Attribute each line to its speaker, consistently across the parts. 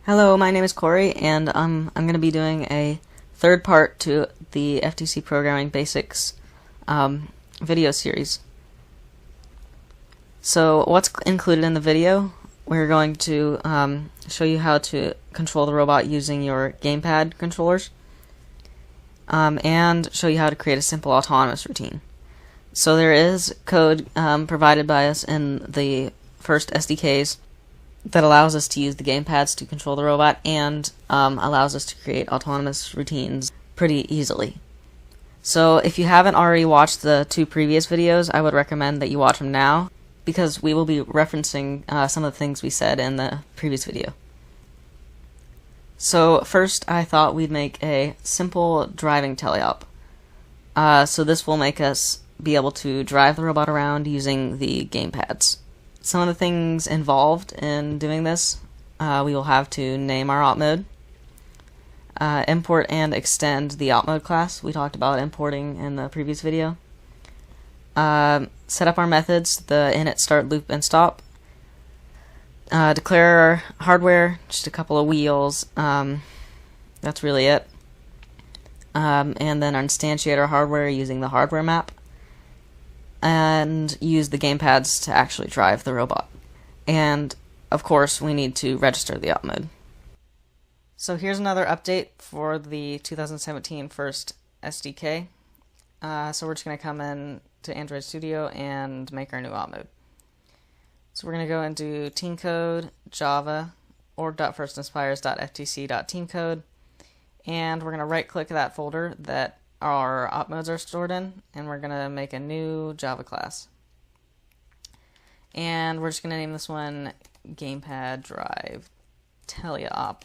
Speaker 1: Hello, my name is Corey, and I'm going to be doing a third part to the FTC Programming Basics video series. So what's included in the video? We're going to show you how to control the robot using your Gamepad controllers, and show you how to create a simple autonomous routine. So there is code provided by us in the first SDKs that allows us to use the gamepads to control the robot and allows us to create autonomous routines pretty easily. So if you haven't already watched the two previous videos, I would recommend that you watch them now, because we will be referencing some of the things we said in the previous video. So first, I thought we'd make a simple driving Tallyup. So this will make us be able to drive the robot around using the gamepads. Some of the things involved in doing this, we will have to name our opMode, import and extend the opMode class. We talked about importing in the previous video. Set up our methods, the init, start, loop, and stop. Declare our hardware, just a couple of wheels. That's really it. And then instantiate our hardware using the hardware map, and use the gamepads to actually drive the robot. And of course, we need to register the opMode. So here's another update for the 2017 first SDK. So we're just going to come in to Android Studio and make our new opMode. So we're going to go into team code, Java, org.firstinspires.ftc.teamcode, and we're going to right click that folder that our opModes are stored in, and we're going to make a new Java class. And we're just going to name this one Gamepad Drive Tallyup,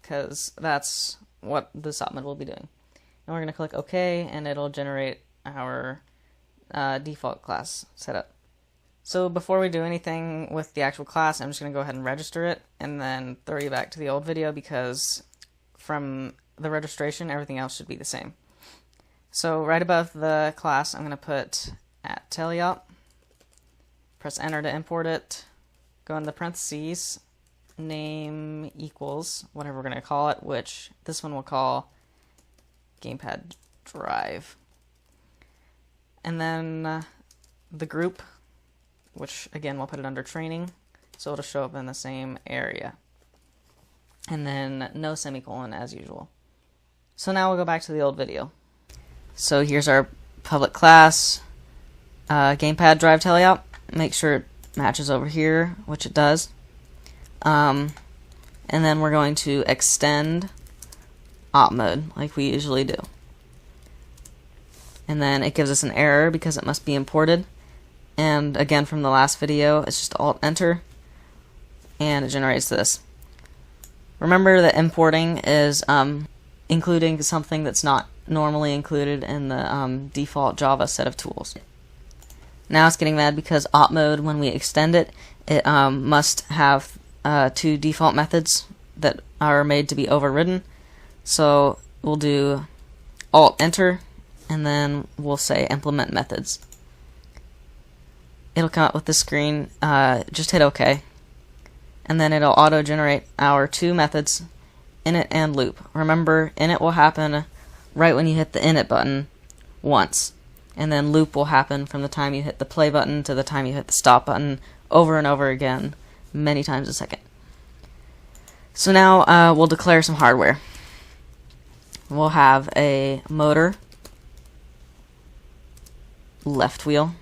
Speaker 1: because that's what this opMode will be doing. And we're going to click OK, and it'll generate our default class setup. So before we do anything with the actual class, I'm just going to go ahead and register it, and then throw you back to the old video, because from the registration, everything else should be the same. So right above the class, I'm going to put @Tallyup, press enter to import it, go in the parentheses, name equals whatever we're going to call it, which this one we'll call Gamepad Drive. And then the group, which again we'll put it under training, so it'll show up in the same area. And then no semicolon as usual. So now we'll go back to the old video. So here's our public class, Gamepad Drive Tallyup. Make sure it matches over here, which it does. And then we're going to extend opMode like we usually do. And then it gives us an error because it must be imported. And again, from the last video, it's just Alt-Enter, and it generates this. Remember that importing is including something that's not normally included in the default Java set of tools. Now it's getting mad because opMode, when we extend it, it must have two default methods that are made to be overridden. So we'll do Alt-Enter, and then we'll say implement methods. It'll come up with this screen. Just hit OK. And then it'll auto-generate our two methods, init and loop. Remember, init will happen right when you hit the init button once, and then loop will happen from the time you hit the play button to the time you hit the stop button, over and over again, many times a second. So now we'll declare some hardware. We'll have a motor, left wheel,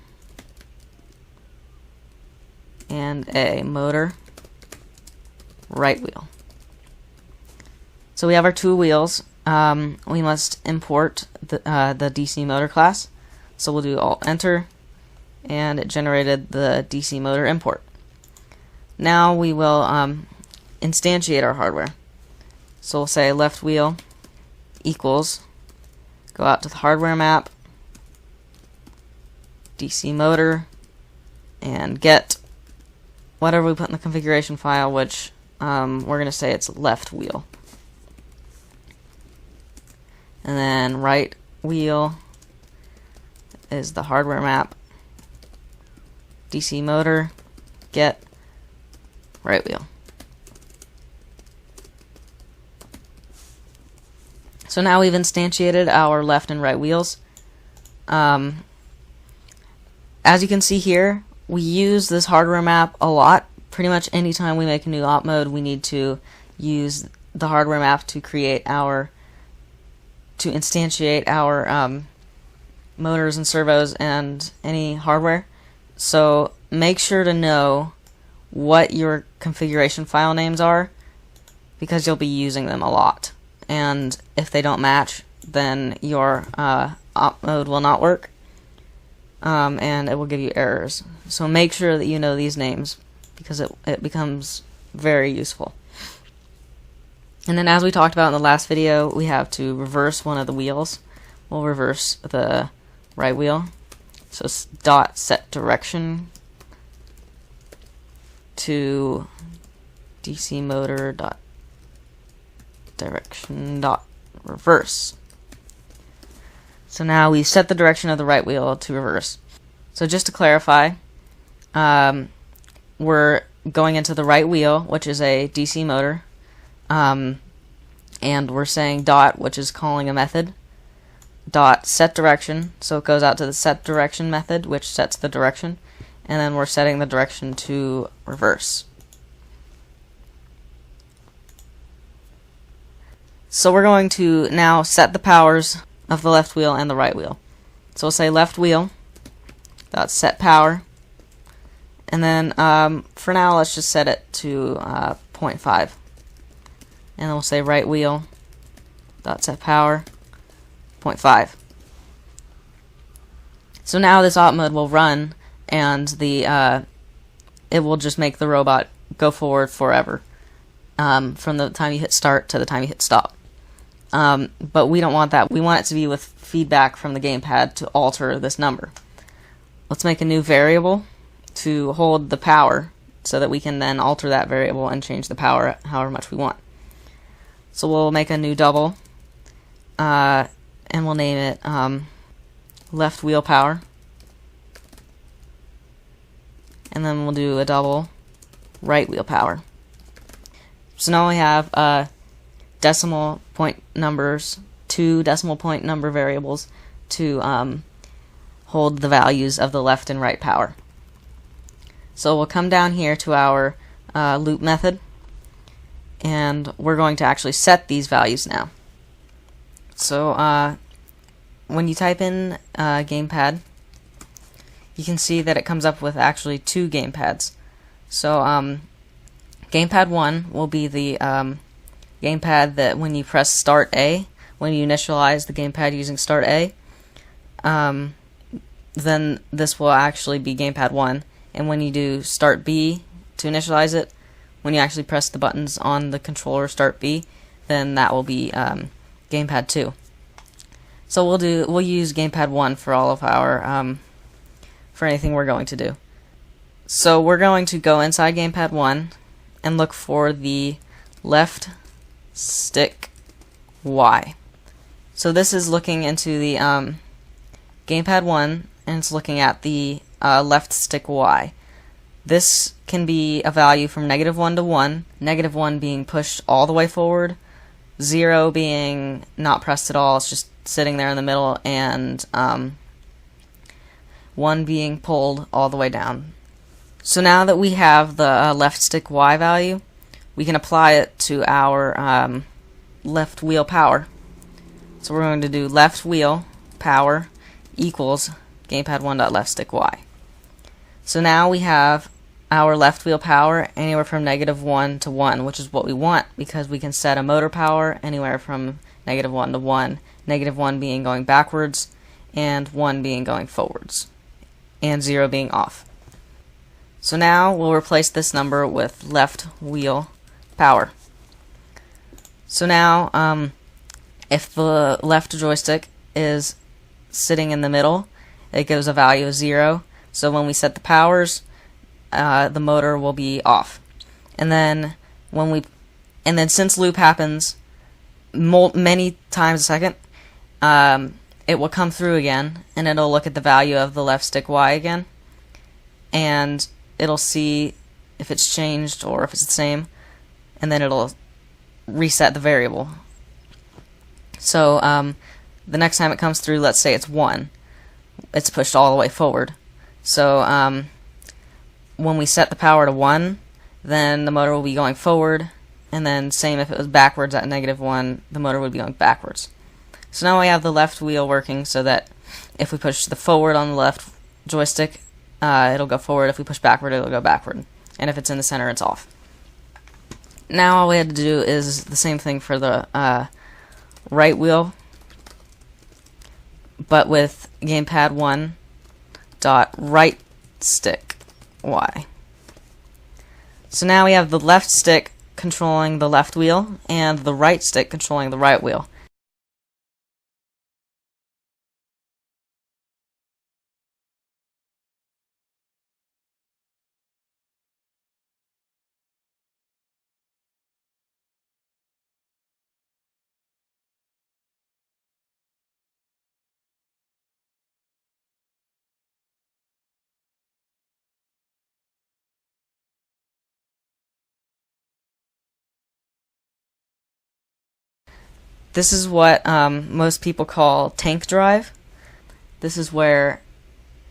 Speaker 1: and a motor, right wheel. So we have our two wheels. We must import the DC motor class. So we'll do Alt-Enter, and it generated the DC motor import. Now we will instantiate our hardware. So we'll say left wheel equals, go out to the hardware map, DC motor, and get whatever we put in the configuration file, which we're going to say it's left wheel. And then right wheel is the hardware map, DC motor, get right wheel. So now we've instantiated our left and right wheels. As you can see here, we use this hardware map a lot. Pretty much anytime we make a new opMode, we need to use the hardware map to instantiate our motors and servos and any hardware. So make sure to know what your configuration file names are, because you'll be using them a lot. And if they don't match, then your opMode will not work, and it will give you errors. So make sure that you know these names, because it becomes very useful. And then, as we talked about in the last video, we have to reverse one of the wheels. We'll reverse the right wheel. So dot set direction to DC motor dot direction dot reverse. So now we set the direction of the right wheel to reverse. So just to clarify, we're going into the right wheel, which is a DC motor, and we're saying dot, which is calling a method, dot set direction, so it goes out to the set direction method, which sets the direction, and then we're setting the direction to reverse. So we're going to now set the powers of the left wheel and the right wheel. So we'll say left wheel dot set power, and then for now let's just set it to 0.5, and then we'll say right wheel dot set power 0.5. So now this opMode will run, and it will just make the robot go forward forever, from the time you hit start to the time you hit stop. But we don't want that. We want it to be with feedback from the gamepad to alter this number. Let's make a new variable to hold the power, so that we can then alter that variable and change the power however much we want. So we'll make a new double, and we'll name it left wheel power, and then we'll do a double right wheel power. So now we have decimal point numbers, 2 decimal point number variables to hold the values of the left and right power. So we'll come down here to our loop method, and we're going to actually set these values now. So when you type in Gamepad, you can see that it comes up with actually 2 gamepads. So Gamepad 1 will be the gamepad that when you press Start A, when you initialize the gamepad using Start A, then this will actually be Gamepad 1. And when you do Start B to initialize it, when you actually press the buttons on the controller Start B, then that will be Gamepad 2. So we'll use Gamepad 1 for all of our for anything we're going to do. So we're going to go inside Gamepad 1 and look for the left stick Y. So this is looking into the Gamepad 1, and it's looking at the left stick Y. This can be a value from -1 to 1, -1 being pushed all the way forward, 0 being not pressed at all, it's just sitting there in the middle, and 1 being pulled all the way down. So now that we have the left stick Y value, we can apply it to our left wheel power. So we're going to do left wheel power equals gamepad1.left stick Y. So now we have our left wheel power anywhere from -1 to 1, which is what we want, because we can set a motor power anywhere from -1 to 1, -1 being going backwards, and 1 being going forwards, and 0 being off. So now we'll replace this number with left wheel power. So now if the left joystick is sitting in the middle, it gives a value of 0. So when we set the powers, the motor will be off. And then since loop happens many times a second, it will come through again, and it'll look at the value of the left stick Y again, and it'll see if it's changed or if it's the same, and then it'll reset the variable. So the next time it comes through, let's say it's 1, it's pushed all the way forward. So when we set the power to 1, then the motor will be going forward, and then same if it was backwards at -1, the motor would be going backwards. So now we have the left wheel working so that if we push the forward on the left joystick, it'll go forward. If we push backward, it'll go backward. And if it's in the center, it's off. Now all we had to do is the same thing for the right wheel, but with Gamepad 1 dot right stick Y. So now we have the left stick controlling the left wheel and the right stick controlling the right wheel. This is what most people call tank drive. This is where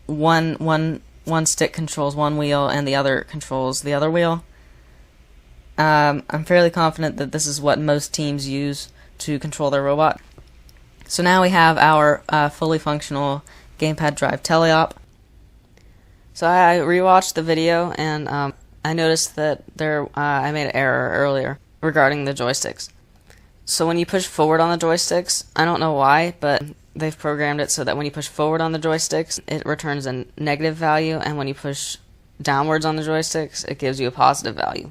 Speaker 1: one stick controls one wheel and the other controls the other wheel. I'm fairly confident that this is what most teams use to control their robot. So now we have our fully functional Gamepad drive Tallyup. So I rewatched the video and I noticed that I made an error earlier regarding the joysticks. So when you push forward on the joysticks, I don't know why, but they've programmed it so that when you push forward on the joysticks, it returns a negative value, and when you push downwards on the joysticks, it gives you a positive value.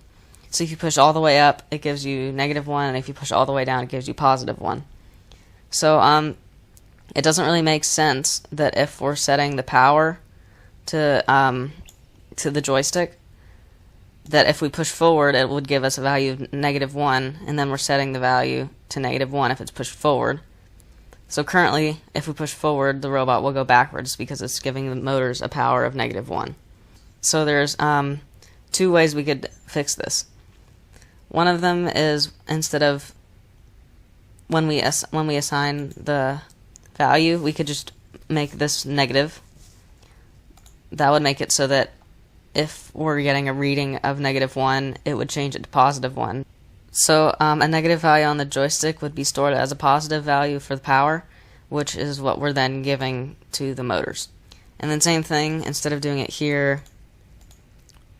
Speaker 1: So if you push all the way up, it gives you -1, and if you push all the way down, it gives you +1. So it doesn't really make sense that if we're setting the power to the joystick, that if we push forward, it would give us a value of -1, and then we're setting the value to -1 if it's pushed forward. So currently, if we push forward, the robot will go backwards because it's giving the motors a power of -1. So there's 2 ways we could fix this. One of them is instead of when we assign the value, we could just make this negative. That would make it so that if we're getting a reading of -1, it would change it to +1. So a negative value on the joystick would be stored as a positive value for the power, which is what we're then giving to the motors. And then same thing, instead of doing it here,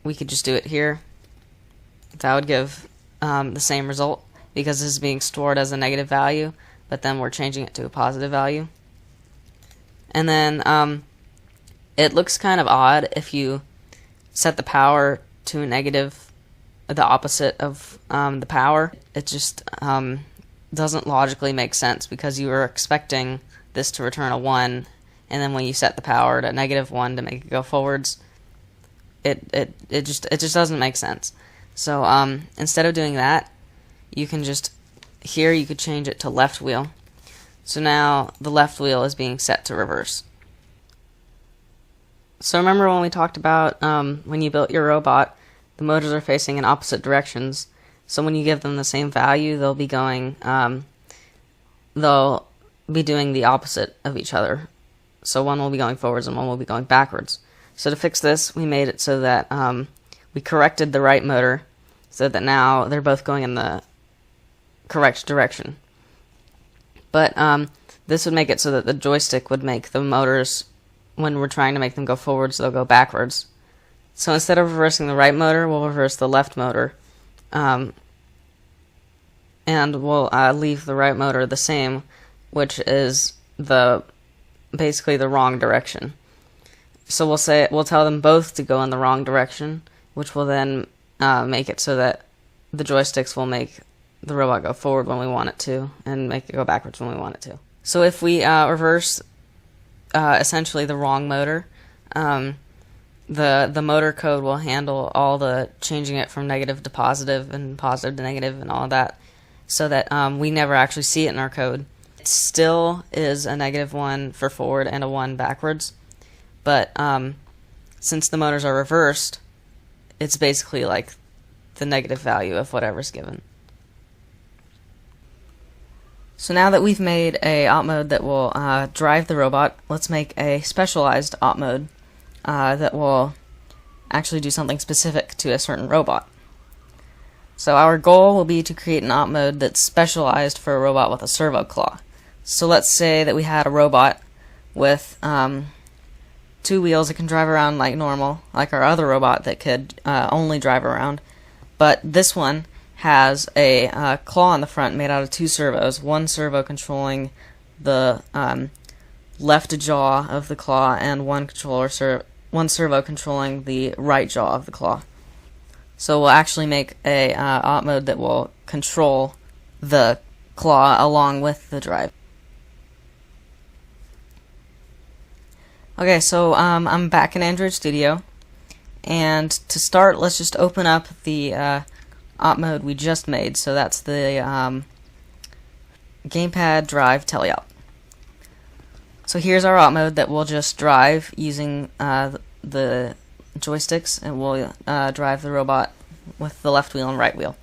Speaker 1: we could just do it here. That would give the same result because this is being stored as a negative value, but then we're changing it to a positive value. And then it looks kind of odd if you set the power to a negative, the opposite of the power. It just doesn't logically make sense because you were expecting this to return a 1, and then when you set the power to -1 to make it go forwards, it just doesn't make sense. So instead of doing that, you can just here you could change it to left wheel. So now the left wheel is being set to reverse. So remember when we talked about when you built your robot, the motors are facing in opposite directions. So when you give them the same value, they'll be doing the opposite of each other. So one will be going forwards and one will be going backwards. So to fix this, we made it so that we corrected the right motor so that now they're both going in the correct direction. But this would make it so that the joystick would make the motors, when we're trying to make them go forwards, they'll go backwards. So instead of reversing the right motor, we'll reverse the left motor. And we'll leave the right motor the same, which is basically the wrong direction. So we'll tell them both to go in the wrong direction, which will then make it so that the joysticks will make the robot go forward when we want it to, and make it go backwards when we want it to. So if we reverse essentially the wrong motor, the motor code will handle all the changing it from negative to positive and positive to negative and all of that, so that we never actually see it in our code. It still is a -1 for forward and a 1 backwards, but since the motors are reversed, it's basically like the negative value of whatever's given. So now that we've made a opMode that will drive the robot, let's make a specialized opMode that will actually do something specific to a certain robot. So our goal will be to create an opMode that's specialized for a robot with a servo claw. So let's say that we had a robot with 2 wheels that can drive around like normal, like our other robot that could only drive around. But this one has a claw on the front made out of 2 servos, one servo controlling the left jaw of the claw and one servo controlling the right jaw of the claw. So we'll actually make a opMode that will control the claw along with the drive. Okay, so I'm back in Android Studio, and to start, let's just open up the opMode we just made. So that's the Gamepad drive Tallyup. So here's our opMode that will just drive using the joysticks, and we'll drive the robot with the left wheel and right wheel.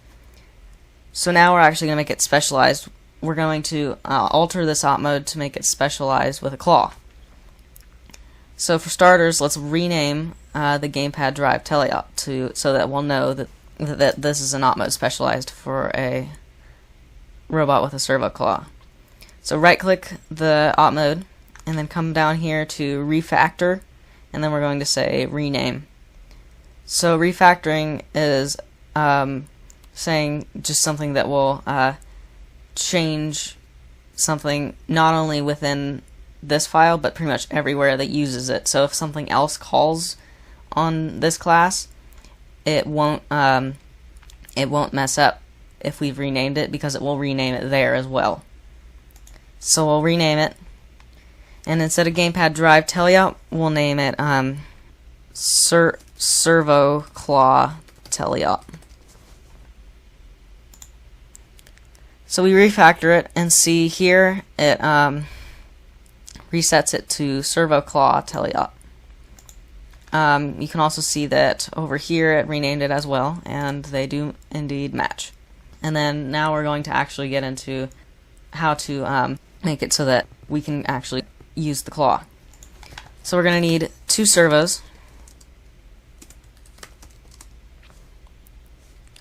Speaker 1: So now we're actually going to make it specialized. We're going to alter this opMode to make it specialized with a claw. So for starters, let's rename the Gamepad drive Tallyup so that we'll know that this is an opMode specialized for a robot with a servo claw. So right-click the opMode, and then come down here to refactor, and then we're going to say rename. So refactoring is saying just something that will change something not only within this file but pretty much everywhere that uses it. So if something else calls on this class, it won't mess up if we've renamed it, because it will rename it there as well. So we'll rename it, and instead of Gamepad drive Tallyup, we'll name it servo claw Tallyup. So we refactor it and see here it resets it to servo claw Tallyup. You can also see that over here it renamed it as well, and they do indeed match. And then now we're going to actually get into how to make it so that we can actually use the claw. So we're going to need 2 servos,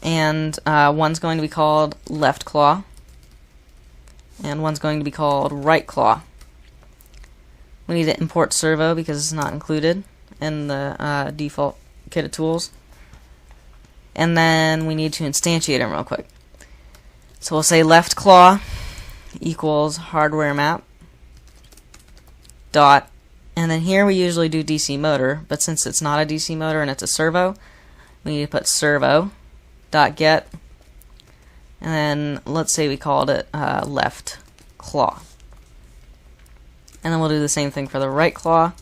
Speaker 1: and one's going to be called left claw, and one's going to be called right claw. We need to import servo because it's not included in the default kit of tools, and then we need to instantiate them real quick. So we'll say left claw equals hardware map dot, and then here we usually do DC motor, but since it's not a DC motor and it's a servo, we need to put servo dot get, and then let's say we called it left claw, and then we'll do the same thing for the right claw,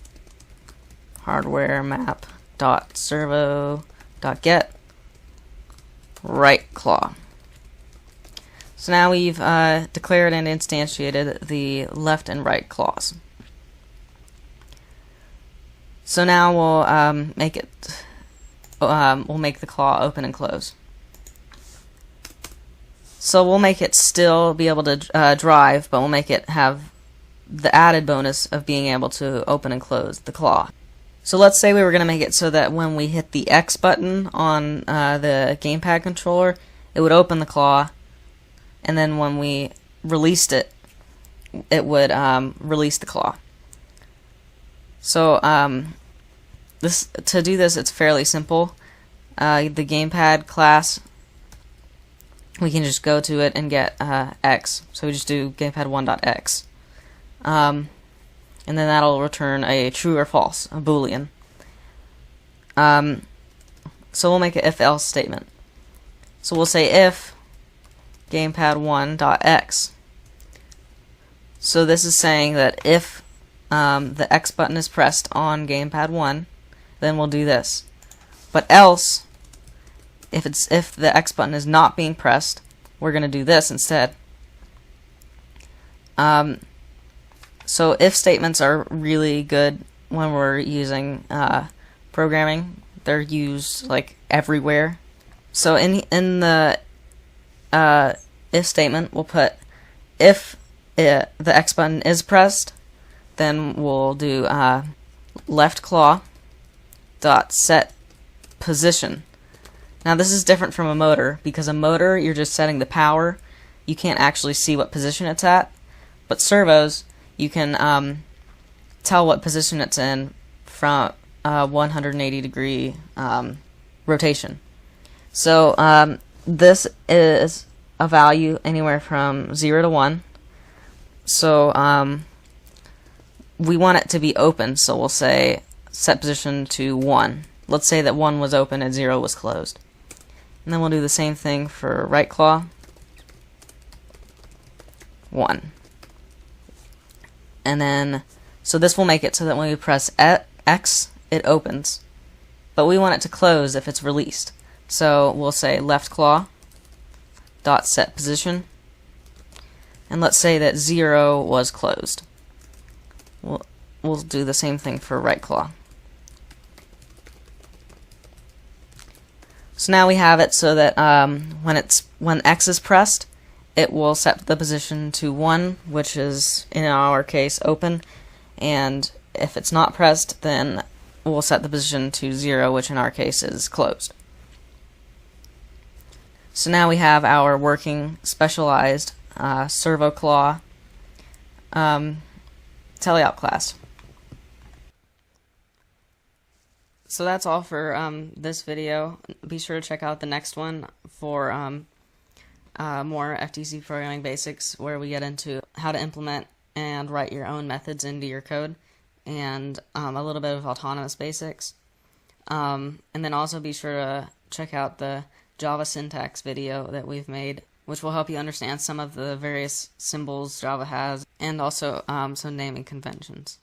Speaker 1: hardware map dot servo dot get right claw. So now we've declared and instantiated the left and right claws. So now we'll make it. We'll make the claw open and close. So we'll make it still be able to drive, but we'll make it have the added bonus of being able to open and close the claw. So let's say we were going to make it so that when we hit the X button on the gamepad controller, it would open the claw, and then when we released it, it would release the claw. So to do this, it's fairly simple. The gamepad class, we can just go to it and get X. So we just do gamepad1.x. And then that'll return a true or false, a boolean. So we'll make an if-else statement. So we'll say if gamepad1.x. So this is saying that if the X button is pressed on gamepad 1, then we'll do this. But else, if the X button is not being pressed, we're going to do this instead. So if statements are really good when we're using programming. They're used like everywhere. So in the if statement, we'll put if the X button is pressed, then we'll do left claw dot set position. Now this is different from a motor, because a motor you're just setting the power. You can't actually see what position it's at. But servos, you can tell what position it's in from 180 degree rotation. So this is a value anywhere from 0 to 1. So we want it to be open, so we'll say set position to 1. Let's say that 1 was open and 0 was closed. And then we'll do the same thing for right claw. 1. And then, so this will make it so that when we press X, it opens. But we want it to close if it's released. So we'll say left claw dot set position. And let's say that 0 was closed. We'll do the same thing for right claw. So now we have it so that when X is pressed, it will set the position to 1, which is in our case open, and if it's not pressed, then we'll set the position to 0, which in our case is closed. So now we have our working specialized servo claw Tallyup class. So that's all for this video. Be sure to check out the next one for more FTC programming basics, where we get into how to implement and write your own methods into your code, and a little bit of autonomous basics. And then also be sure to check out the Java syntax video that we've made, which will help you understand some of the various symbols Java has, and also some naming conventions.